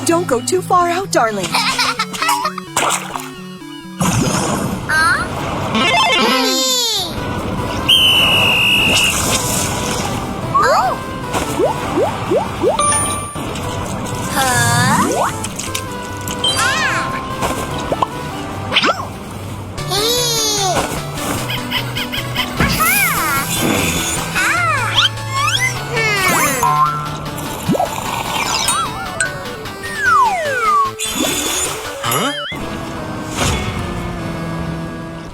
Don't go too far out, darling.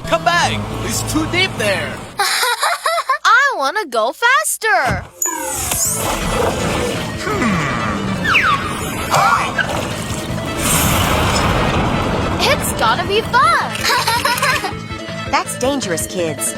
Come back! It's too deep there! I want to go faster! It's gotta be fun! That's dangerous, kids.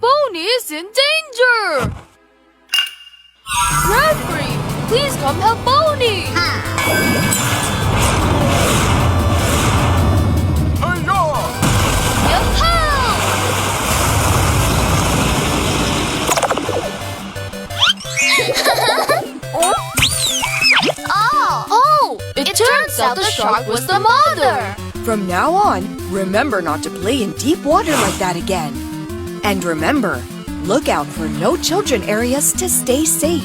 Bony is in danger! Referee, please come help Bony! Oh! It turns out the shark was the mother! From now on, remember not to play in deep water like that again. And remember, look out for no children areas to stay safe.